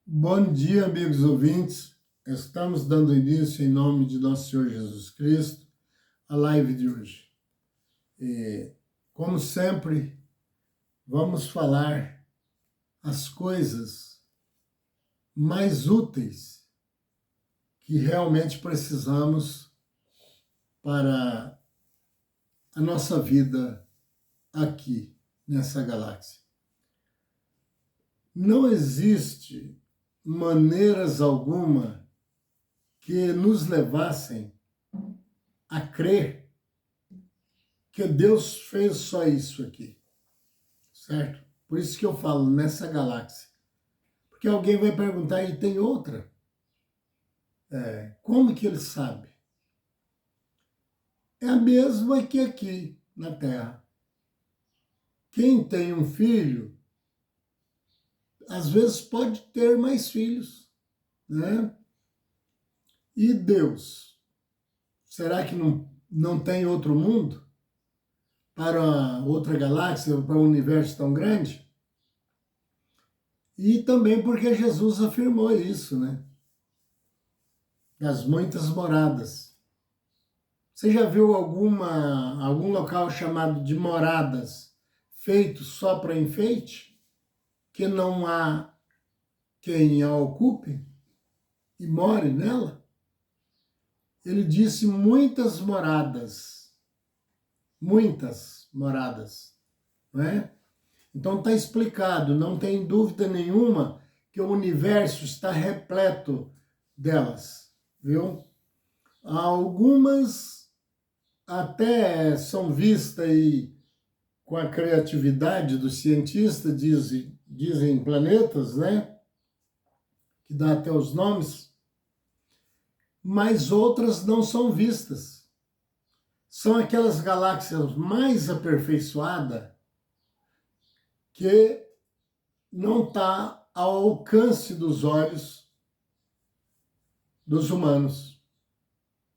Bom dia, amigos ouvintes. Estamos dando início, em nome de nosso Senhor Jesus Cristo, à live de hoje. Como sempre, vamos falar as coisas mais úteis que realmente precisamos para a nossa vida aqui, nessa galáxia. Não existe maneiras alguma que nos levassem a crer que Deus fez só isso aqui, certo? Por isso que eu falo nessa galáxia. Porque alguém vai perguntar, e tem outra? Como que ele sabe? É a mesma que aqui na Terra. Quem tem um filho, às vezes pode ter mais filhos, né? E Deus? Será que não tem outro mundo? Para outra galáxia, para um universo tão grande? E também porque Jesus afirmou isso, né? Das muitas moradas. Você já viu algum local chamado de moradas feito só para enfeite? Que não há quem a ocupe e more nela? Ele disse muitas moradas, não é? Então está explicado, não tem dúvida nenhuma que o universo está repleto delas, viu? Algumas até são vistas e com a criatividade dos cientistas, dizem planetas, né? Que dá até os nomes, mas outras não são vistas. São aquelas galáxias mais aperfeiçoadas que não está ao alcance dos olhos dos humanos,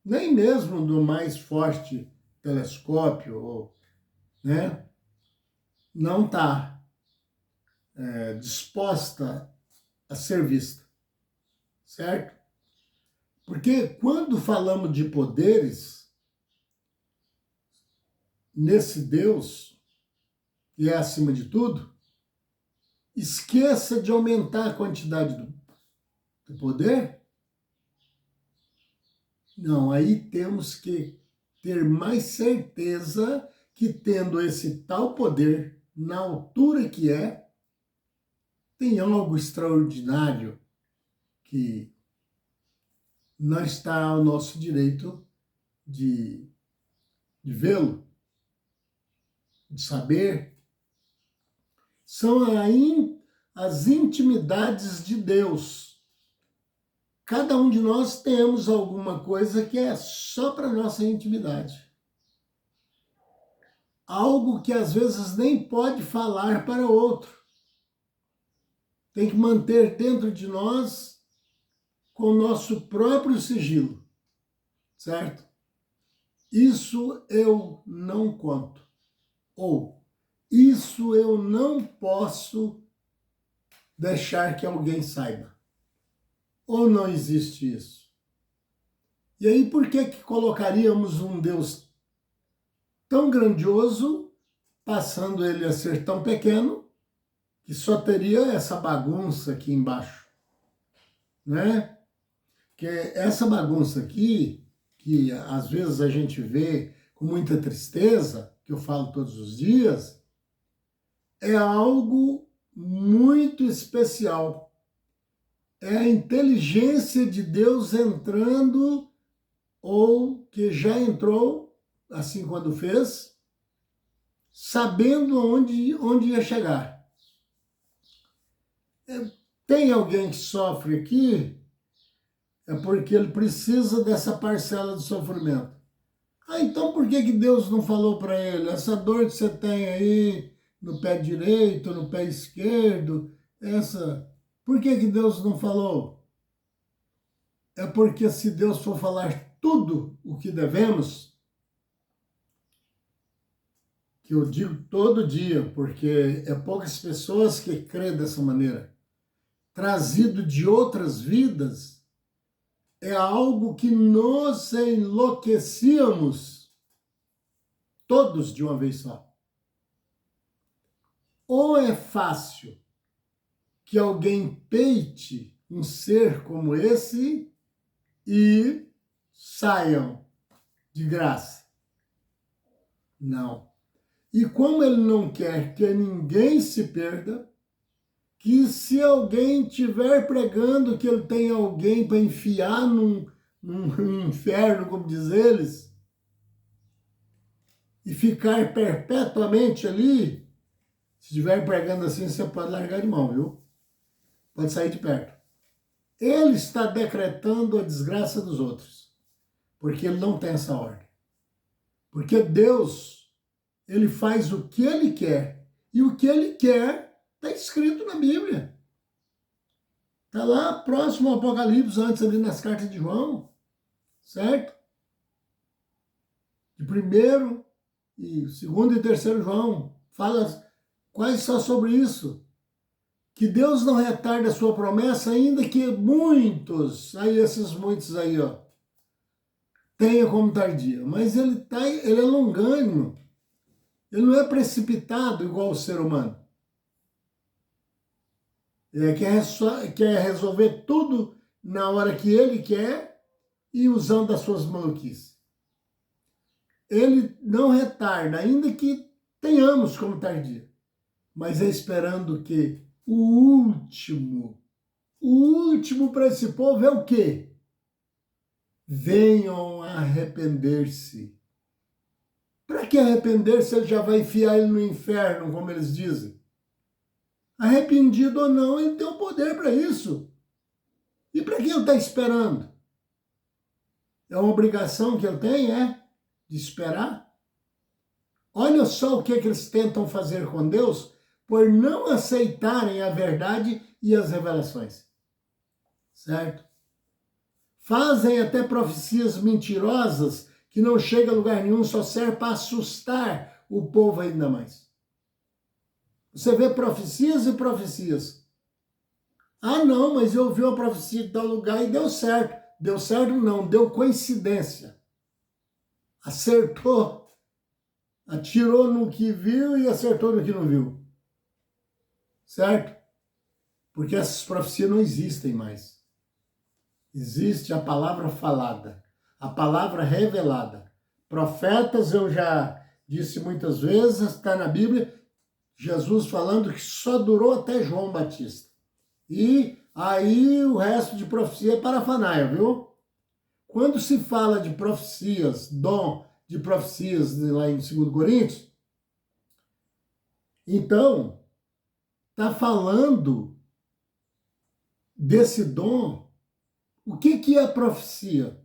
nem mesmo do mais forte telescópio, né? Não está disposta a ser vista, certo? Porque quando falamos de poderes, nesse Deus, que é acima de tudo, esqueça de aumentar a quantidade do poder. Não, aí temos que ter mais certeza que tendo esse tal poder, na altura que tem algo extraordinário que não está ao nosso direito de vê-lo, de saber. São as intimidades de Deus. Cada um de nós temos alguma coisa que é só para nossa intimidade. Algo que às vezes nem pode falar para outro. Tem que manter dentro de nós com o nosso próprio sigilo, certo? Isso eu não conto. Ou isso eu não posso deixar que alguém saiba. Ou não existe isso? E aí por que colocaríamos um Deus tão grandioso, passando ele a ser tão pequeno, que só teria essa bagunça aqui embaixo, né? Que essa bagunça aqui, que às vezes a gente vê com muita tristeza, que eu falo todos os dias, é algo muito especial. É a inteligência de Deus entrando, ou que já entrou, assim quando fez, sabendo onde ia chegar. Tem alguém que sofre aqui, é porque ele precisa dessa parcela de sofrimento. Então por que Deus não falou para ele? Essa dor que você tem aí no pé direito, no pé esquerdo, por que Deus não falou? É porque se Deus for falar tudo o que devemos, que eu digo todo dia, porque é poucas pessoas que crêem dessa maneira. trazido de outras vidas, é algo que nos enlouquecíamos todos de uma vez só. Ou é fácil que alguém peite um ser como esse e saiam de graça. Não. E como ele não quer que ninguém se perda, que se alguém estiver pregando que ele tem alguém para enfiar num inferno, como diz eles, e ficar perpetuamente ali, se estiver pregando assim, você pode largar de mão, viu? Pode sair de perto. Ele está decretando a desgraça dos outros, porque ele não tem essa ordem. Porque Deus, ele faz o que ele quer, e o que ele quer está escrito na Bíblia. Está lá próximo ao Apocalipse, antes ali nas cartas de João, certo? De primeiro, e segundo e terceiro João, fala quase só sobre isso. Que Deus não retarda a sua promessa, ainda que muitos, aí esses muitos aí, ó, tenha como tardia. Mas ele é longânimo. Ele não é precipitado igual o ser humano. Ele quer resolver tudo na hora que ele quer e usando as suas maluquices. Ele não retarda, ainda que tenhamos como tardia. Mas é esperando que o último para esse povo é o quê? Venham a arrepender-se. Para que arrepender-se? Ele já vai enfiar ele no inferno, como eles dizem. Arrependido ou não, ele tem o poder para isso. E para que ele está esperando? É uma obrigação que ele tem, de esperar? Olha só o que eles tentam fazer com Deus por não aceitarem a verdade e as revelações. Certo? Fazem até profecias mentirosas que não chegam a lugar nenhum, só serve para assustar o povo ainda mais. Você vê profecias e profecias. Ah, não, mas eu ouvi uma profecia de tal lugar e deu certo. Deu certo não, deu coincidência. Acertou. Atirou no que viu e acertou no que não viu. Certo? Porque essas profecias não existem mais. Existe a palavra falada, a palavra revelada. Profetas, eu já disse muitas vezes, está na Bíblia, Jesus falando que só durou até João Batista. E aí o resto de profecia é parafanaia, viu? Quando se fala de profecias, dom de profecias lá em 2 Coríntios, então está falando desse dom. O que é profecia?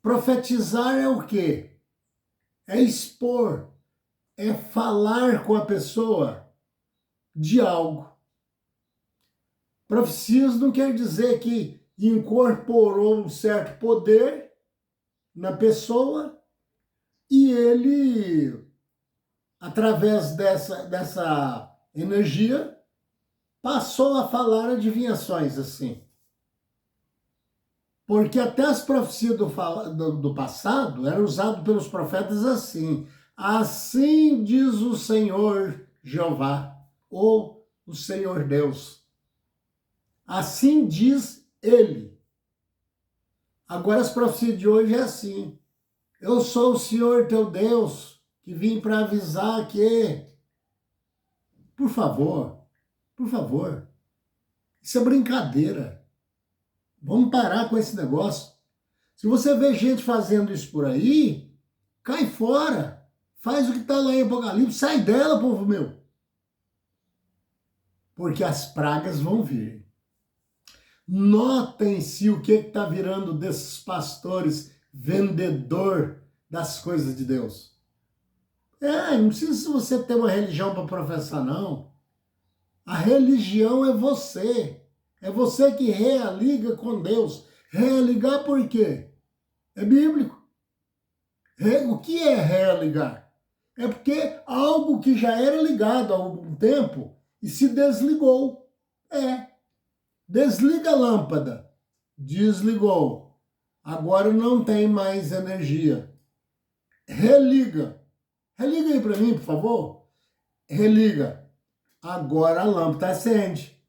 Profetizar é o quê? É expor, é falar com a pessoa de algo. Profecias não quer dizer que incorporou um certo poder na pessoa e ele, através dessa energia, passou a falar adivinhações assim. Porque até as profecias do passado eram usadas pelos profetas assim. Assim diz o Senhor Jeová, ou o Senhor Deus. Assim diz ele. Agora as profecias de hoje é assim. Eu sou o Senhor teu Deus, que vim para avisar que... Por favor, isso é brincadeira. Vamos parar com esse negócio. Se você vê gente fazendo isso por aí, cai fora. Faz o que está lá em Apocalipse. Sai dela, povo meu. Porque as pragas vão vir. Notem-se o que está virando desses pastores vendedor das coisas de Deus. Não precisa você ter uma religião para professar, não. A religião é você. É você que religa com Deus. Religar por quê? É bíblico. O que é religar? É porque algo que já era ligado há algum tempo e se desligou. É. Desliga a lâmpada. Desligou. Agora não tem mais energia. Religa. Religa aí para mim, por favor. Religa. Agora a lâmpada acende.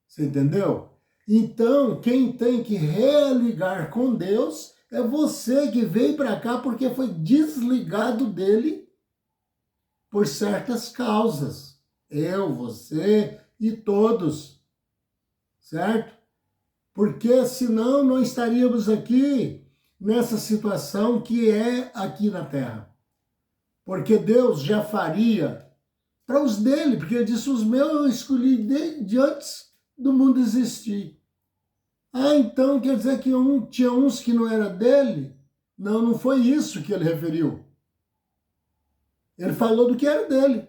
Você entendeu? Então, quem tem que religar com Deus é você que veio para cá porque foi desligado dele por certas causas. Eu, você e todos. Certo? Porque senão não estaríamos aqui nessa situação que é aqui na Terra. Porque Deus já faria para os dele, porque ele disse, os meus eu escolhi de antes do mundo existir. Ah, então quer dizer que tinha uns que não era dele? Não, não foi isso que ele referiu. Ele falou do que era dele.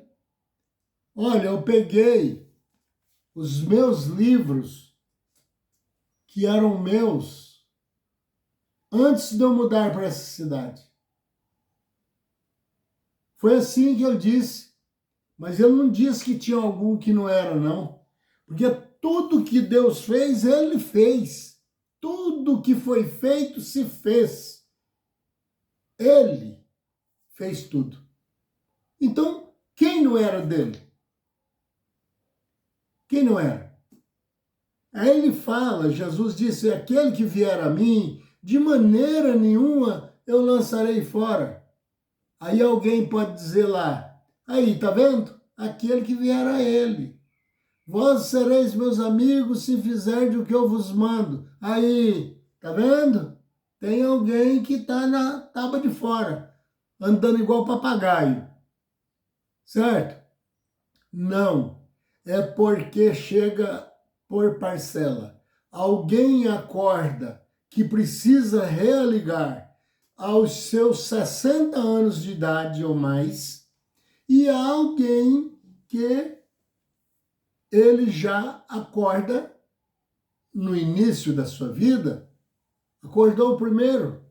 Olha, eu peguei os meus livros que eram meus antes de eu mudar para essa cidade. Foi assim que eu disse. Mas ele não disse que tinha algum que não era, não. Porque tudo que Deus fez, ele fez. Tudo que foi feito, se fez. Ele fez tudo. Então, quem não era dele? Quem não era? Aí ele fala, Jesus disse, aquele que vier a mim, de maneira nenhuma eu lançarei fora. Aí alguém pode dizer lá, aí, tá vendo? Aquele que vier a ele. Vós sereis meus amigos se fizerdes o que eu vos mando. Aí, tá vendo? Tem alguém que tá na tábua de fora, andando igual papagaio. Certo? Não. É porque chega por parcela. Alguém acorda que precisa religar aos seus 60 anos de idade ou mais, e há alguém que ele já acorda no início da sua vida, acordou primeiro.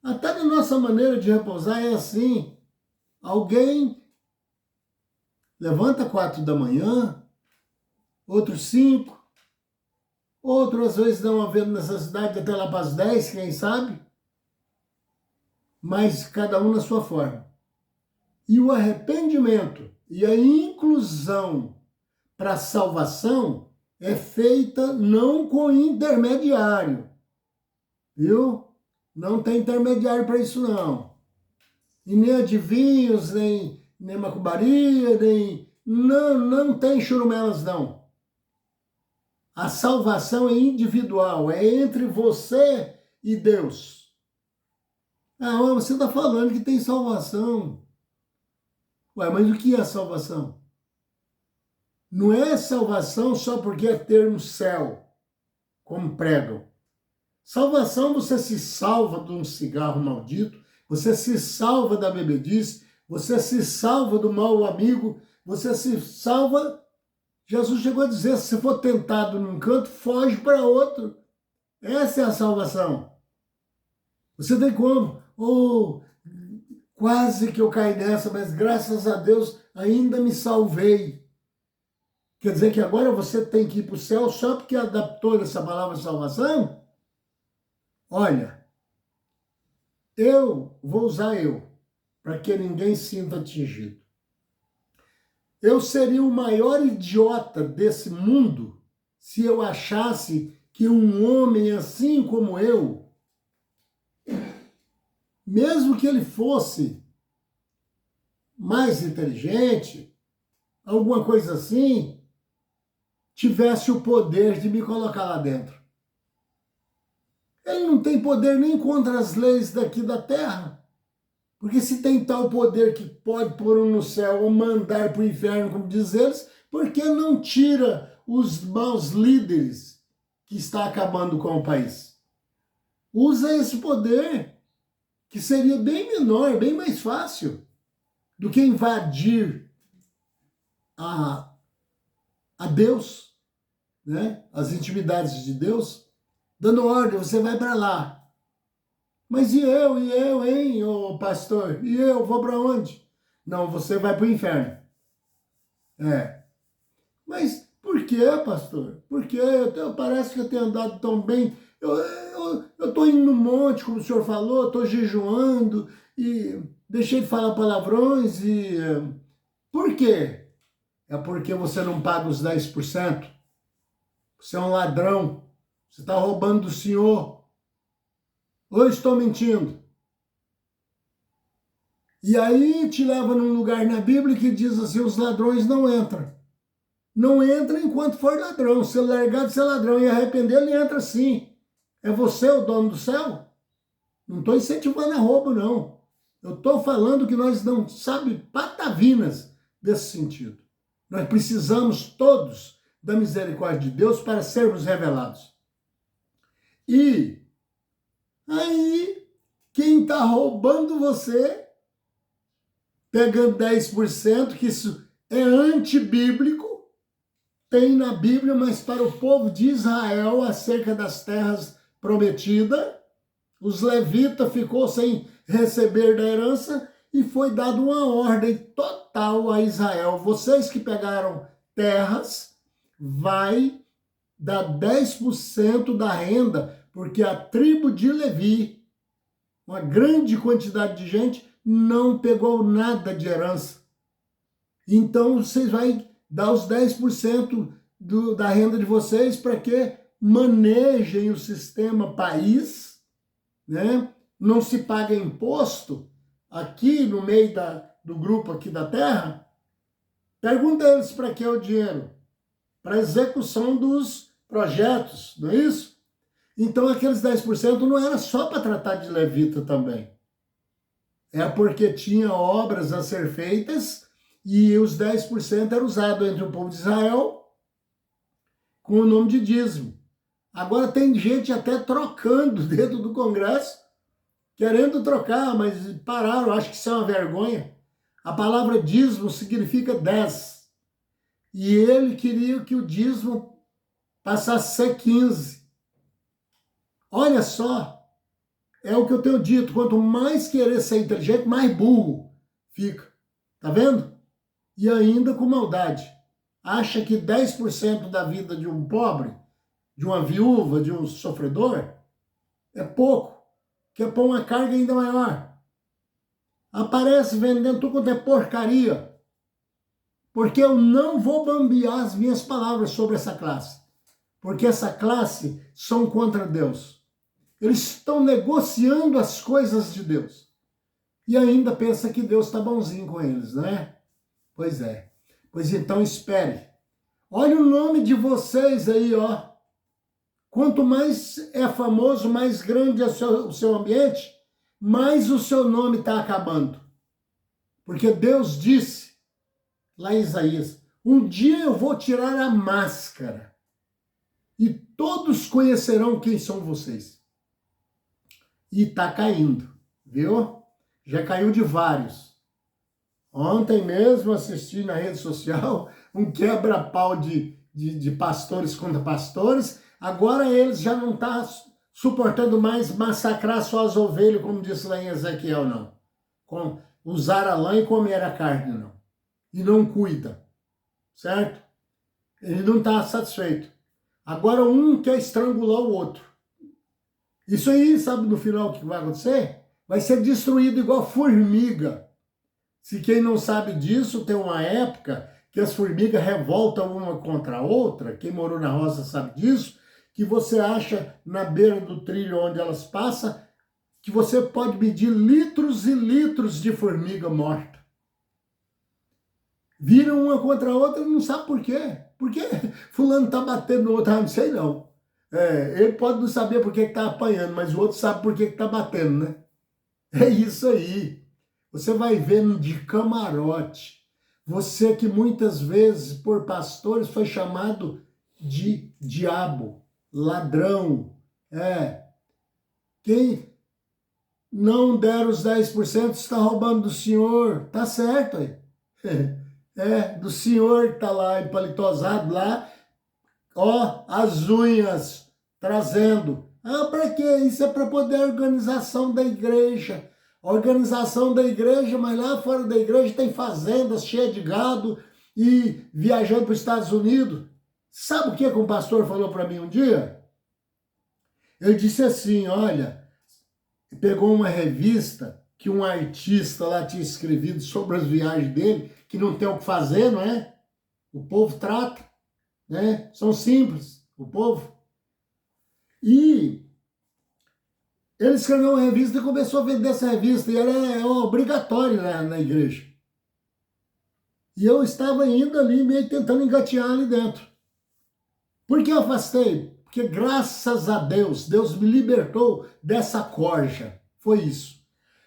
Até na nossa maneira de repousar é assim. Alguém levanta 4 da manhã, outros 5, outro às vezes não havendo necessidade até lá para as 10, quem sabe? Mas cada um na sua forma. E o arrependimento e a inclusão para a salvação é feita não com intermediário, viu? Não tem intermediário para isso não. E nem adivinhos, nem macumbaria, nem... Não tem churumelas não. A salvação é individual, é entre você e Deus. Ah, você está falando que tem salvação. Ué, mas o que é salvação? Não é salvação só porque é termo céu, como pregam. Salvação, você se salva de um cigarro maldito, você se salva da bebedice, você se salva do mau amigo, você se salva... Jesus chegou a dizer, se você for tentado num canto, foge para outro. Essa é a salvação. Você tem como? Oh, quase que eu caí nessa, mas graças a Deus ainda me salvei. Quer dizer que agora você tem que ir para o céu só porque adaptou essa palavra salvação? Olha, eu vou usar para que ninguém sinta atingido. Eu seria o maior idiota desse mundo se eu achasse que um homem assim como eu, mesmo que ele fosse mais inteligente, alguma coisa assim, tivesse o poder de me colocar lá dentro. Ele não tem poder nem contra as leis daqui da terra. Porque se tem tal poder que pode pôr um no céu ou mandar para o inferno, como diz eles, por que não tira os maus líderes que está acabando com o país? Usa esse poder, que seria bem menor, bem mais fácil do que invadir a Deus, né? As intimidades de Deus, dando ordem, você vai para lá. Mas e eu, hein, ô pastor? E eu, vou para onde? Não, você vai para o inferno. É. Mas por quê, pastor? Por quê? Parece que eu tenho andado tão bem. Eu estou indo no monte, como o senhor falou, estou jejuando e deixei de falar palavrões e... Por quê? É porque você não paga os 10%. Você é um ladrão. Você está roubando do Senhor. Ou estou mentindo? E aí te leva num lugar na Bíblia que diz assim, os ladrões não entram. Não entra enquanto for ladrão. Se ele largar de ser ladrão e arrepender, ele entra sim. É você o dono do céu? Não estou incentivando a roubo, não. Eu estou falando que nós não sabe patavinas desse sentido. Nós precisamos todos da misericórdia de Deus para sermos revelados. E aí, quem está roubando você, pegando 10%, que isso é antibíblico, tem na Bíblia, mas para o povo de Israel, acerca das terras prometidas, os levitas ficou sem receber da herança e foi dada uma ordem total a Israel. Vocês que pegaram terras, vai dar 10% da renda, porque a tribo de Levi, uma grande quantidade de gente, não pegou nada de herança. Então, vocês vão dar os 10% da renda de vocês para que manejem o sistema país, né? Não se paga imposto aqui no meio do grupo aqui da terra. Pergunta a eles para que é o dinheiro. Para execução dos projetos, não é isso? Então, aqueles 10% não era só para tratar de levita também. É porque tinha obras a ser feitas e os 10% era usado entre o povo de Israel com o nome de dízimo. Agora tem gente até trocando dentro do Congresso, querendo trocar, mas pararam, acho que isso é uma vergonha. A palavra dízimo significa 10. E ele queria que o dízimo passasse a ser 15. Olha só, é o que eu tenho dito, quanto mais querer ser inteligente, mais burro fica. Tá vendo? E ainda com maldade. Acha que 10% da vida de um pobre, de uma viúva, de um sofredor, é pouco. Quer pôr uma carga ainda maior. Aparece vendendo tudo quanto é porcaria. Porque eu não vou bambear as minhas palavras sobre essa classe. Porque essa classe são contra Deus. Eles estão negociando as coisas de Deus. E ainda pensa que Deus está bonzinho com eles, né? Pois é. Pois então espere. Olha o nome de vocês aí, ó. Quanto mais é famoso, mais grande é o seu ambiente, mais o seu nome está acabando. Porque Deus disse, lá em Isaías, um dia eu vou tirar a máscara e todos conhecerão quem são vocês. E está caindo, viu? Já caiu de vários. Ontem mesmo assisti na rede social um quebra-pau de pastores contra pastores. Agora eles já não estão suportando mais massacrar só as ovelhas, como disse lá em Ezequiel, não. Usar a lã e comer a carne, não. E não cuida, certo? Ele não está satisfeito. Agora um quer estrangular o outro. Isso aí, sabe no final o que vai acontecer? Vai ser destruído igual formiga. Se quem não sabe disso, tem uma época que as formigas revoltam uma contra a outra, quem morou na roça sabe disso, que você acha na beira do trilho onde elas passam, que você pode medir litros e litros de formiga morta. Viram uma contra a outra e não sabe por quê. Por que fulano está batendo no outro? Ah, não sei não. Ele pode não saber por que está apanhando, mas o outro sabe por que está batendo, né? É isso aí. Você vai ver de camarote. Você que muitas vezes, por pastores, foi chamado de diabo, ladrão. Quem não der os 10% está roubando do Senhor. Tá certo aí. Do Senhor que está lá empalitosado lá. Ó, as unhas trazendo. Ah, para quê? Isso é para poder a organização da igreja. A organização da igreja, mas lá fora da igreja tem fazendas cheias de gado e viajando para os Estados Unidos. Sabe o que um pastor falou para mim um dia? Ele disse assim, olha, pegou uma revista que um artista lá tinha escrevido sobre as viagens dele, que não tem o que fazer, não é? O povo trata, né? São simples, o povo. E ele escreveu uma revista e começou a vender essa revista, e era obrigatório na igreja. E eu estava indo ali, meio tentando engatear ali dentro. Por que eu afastei? Porque graças a Deus, Deus me libertou dessa corja. Foi isso.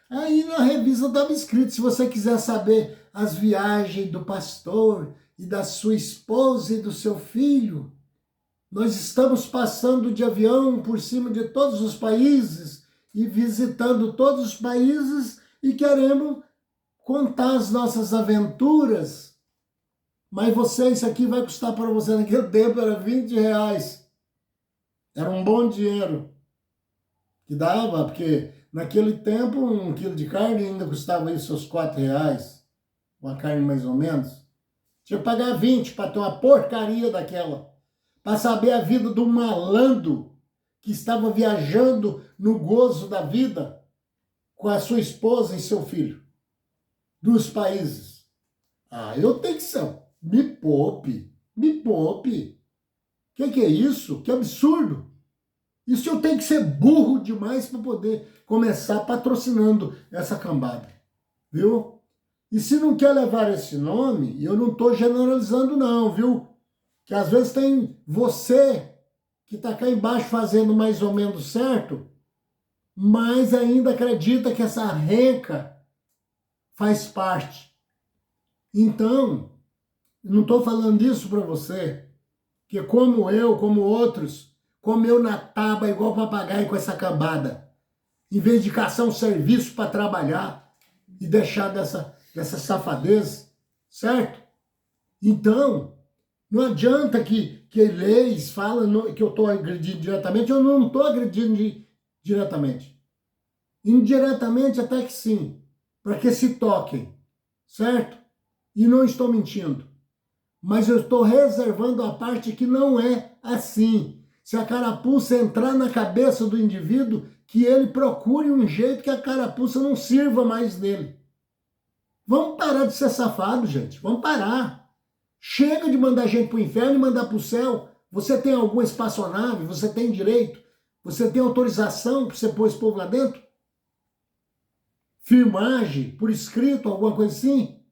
Aí na revista estava escrito, se você quiser saber as viagens do pastor e da sua esposa e do seu filho, nós estamos passando de avião por cima de todos os países e visitando todos os países e queremos contar as nossas aventuras. Mas isso aqui vai custar para você, naquele tempo era R$20. Era um bom dinheiro que dava, porque naquele tempo 1 quilo de carne ainda custava isso seus R$4, uma carne mais ou menos. Tinha que pagar 20 para ter uma porcaria daquela, para saber a vida do malandro que estava viajando no gozo da vida com a sua esposa e seu filho, dos países. Ah, eu tenho que ser, me poupe, me poupe. Que é isso? Que absurdo! Isso eu tenho que ser burro demais para poder começar patrocinando essa cambada, viu? E se não quer levar esse nome, eu não estou generalizando não, viu? Que às vezes tem você que está cá embaixo fazendo mais ou menos certo, mas ainda acredita que essa renca faz parte. Então, não estou falando isso para você, que como eu, como outros, comeu na tábua igual papagaio com essa cambada, em vez de caçar um serviço para trabalhar e deixar dessa safadez, certo? Então, não adianta que leis falam que eu estou agredindo diretamente, eu não estou agredindo diretamente. Indiretamente até que sim, para que se toquem, certo? E não estou mentindo. Mas eu estou reservando a parte que não é assim. Se a carapuça entrar na cabeça do indivíduo, que ele procure um jeito que a carapuça não sirva mais nele. Vamos parar de ser safado, gente. Vamos parar. Chega de mandar gente para o inferno e mandar para o céu. Você tem alguma espaçonave? Você tem direito? Você tem autorização para você pôr esse povo lá dentro? Filmagem, por escrito, alguma coisa assim?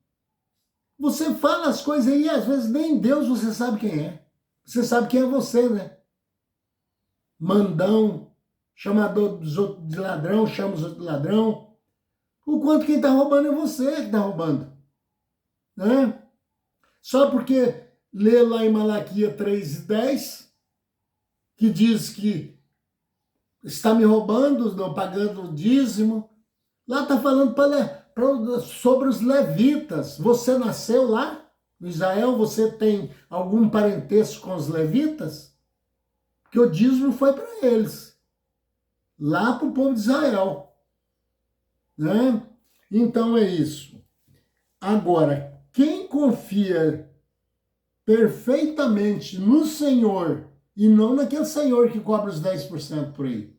Você fala as coisas aí e às vezes nem Deus você sabe quem é. Você sabe quem é você, né? Mandão, chamador dos outros de ladrão, chama os outros de ladrão. O quanto quem está roubando é você que está roubando. Né? Só porque lê lá em Malaquias 3:10, que diz que está me roubando, não pagando o dízimo. Lá está falando sobre os levitas. Você nasceu lá no Israel? Você tem algum parentesco com os levitas? Porque o dízimo foi para eles. Lá para o povo de Israel. Né? Então é isso. Agora, quem confia perfeitamente no Senhor e não naquele Senhor que cobra os 10% por aí,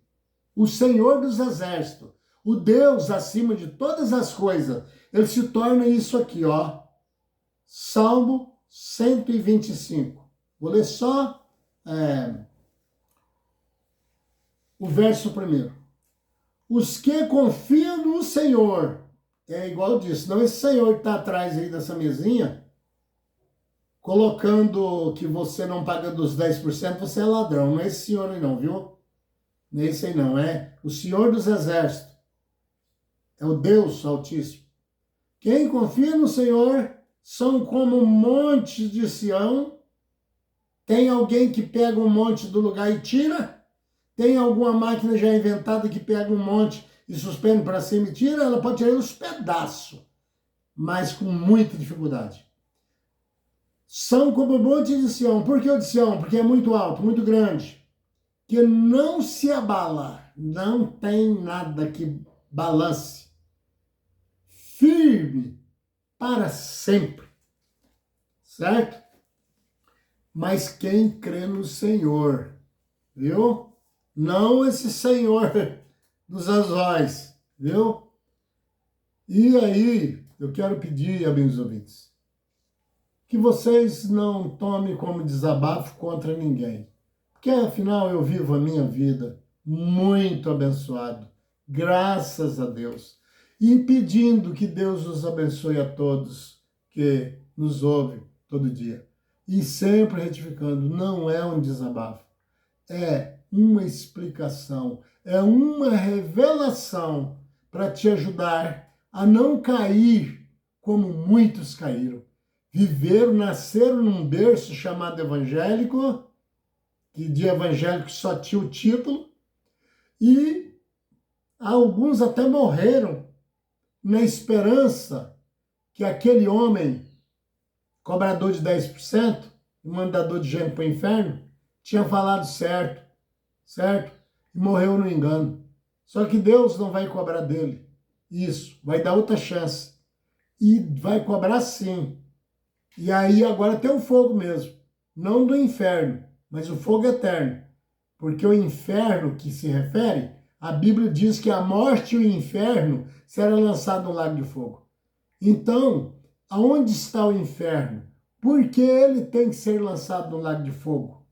o Senhor dos exércitos, o Deus acima de todas as coisas, ele se torna isso aqui, ó. Salmo 125. Vou ler só o verso primeiro. Os que confiam no Senhor, é igual disso, não esse Senhor que está atrás aí dessa mesinha, colocando que você não pagando os 10%, você é ladrão. Não é esse senhor aí não, viu? Não é esse aí não, é o Senhor dos exércitos. É o Deus Altíssimo. Quem confia no Senhor são como montes de Sião. Tem alguém que pega um monte do lugar e tira? Tem alguma máquina já inventada que pega um monte e suspende para cima e tira? Ela pode tirar os pedaços, mas com muita dificuldade. São como o monte de Sião. Por que o de Sião? Porque é muito alto, muito grande. Que não se abala. Não tem nada que balance. Firme para sempre. Certo? mas quem crê no Senhor, viu? Não esse Senhor dos anzóis, viu? E aí, eu quero pedir, amigos ouvintes, que vocês não tomem como desabafo contra ninguém. Porque, afinal, eu vivo a minha vida muito abençoado, graças a Deus. E pedindo que Deus nos abençoe a todos que nos ouvem todo dia. E sempre retificando, não é um desabafo, é uma explicação, é uma revelação para te ajudar a não cair como muitos caíram. Viveram, nasceram num berço chamado evangélico, que de evangélico só tinha o título, e alguns até morreram na esperança que aquele homem, cobrador de 10%, mandador de gente para o inferno, tinha falado certo, certo? E morreu no engano. Só que Deus não vai cobrar dele isso, vai dar outra chance. E vai cobrar sim. E aí agora tem o fogo mesmo, não do inferno, mas o fogo eterno. Porque o inferno que se refere, a Bíblia diz que a morte e o inferno serão lançados no lago de fogo. Então, aonde está o inferno? Por que ele tem que ser lançado no lago de fogo?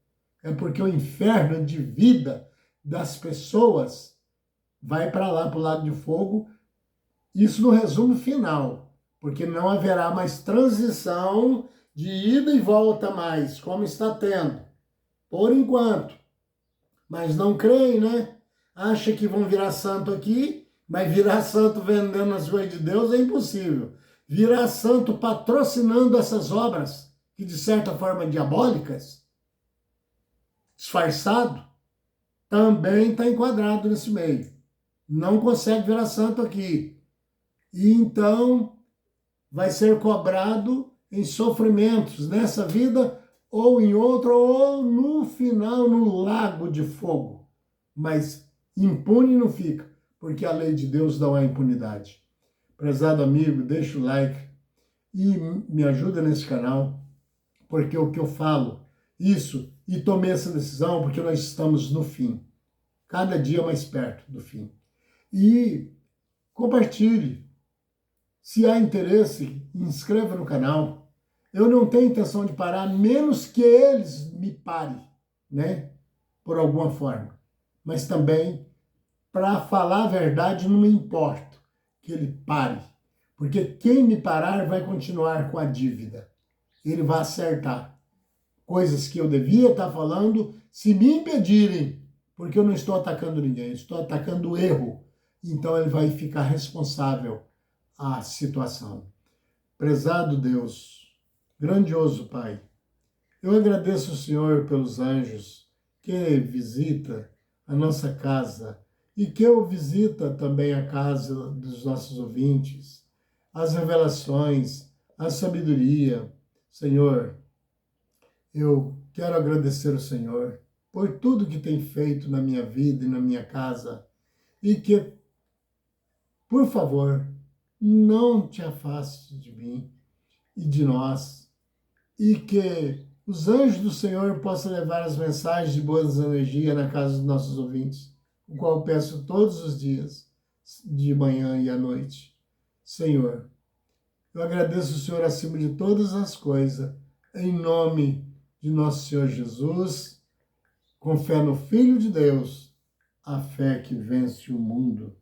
É porque o inferno de vida das pessoas vai para lá, para o lago de fogo. Isso no resumo final, porque não haverá mais transição de ida e volta mais, como está tendo, por enquanto. Mas não creem, né? Acha que vão virar santo aqui, mas virar santo vendendo as coisas de Deus é impossível. Virar santo patrocinando essas obras, que de certa forma diabólicas, disfarçado, também está enquadrado nesse meio. Não consegue virar santo aqui. E então vai ser cobrado em sofrimentos nessa vida ou em outra, ou no final no lago de fogo. Mas impune não fica, porque a lei de Deus não há impunidade. Prezado amigo, deixa o like e me ajuda nesse canal, porque o que eu falo, isso, e tomei essa decisão porque nós estamos no fim, cada dia mais perto do fim. E compartilhe. Se há interesse, inscreva no canal. Eu não tenho intenção de parar, menos que eles me parem, né? Por alguma forma. Mas também, para falar a verdade, não me importa que ele pare. Porque quem me parar vai continuar com a dívida. Ele vai acertar coisas que eu devia estar falando, se me impedirem, porque eu não estou atacando ninguém, estou atacando o erro. Então ele vai ficar responsável a situação. Prezado Deus, grandioso Pai, eu agradeço ao Senhor pelos anjos que visita a nossa casa e que eu visita também a casa dos nossos ouvintes, as revelações, a sabedoria. Senhor, eu quero agradecer ao Senhor por tudo que tem feito na minha vida e na minha casa e que, por favor, não te afaste de mim e de nós, e que os anjos do Senhor possam levar as mensagens de boas energias na casa dos nossos ouvintes, o qual eu peço todos os dias, de manhã e à noite. Senhor, eu agradeço o Senhor acima de todas as coisas, em nome de nosso Senhor Jesus, com fé no Filho de Deus, a fé que vence o mundo.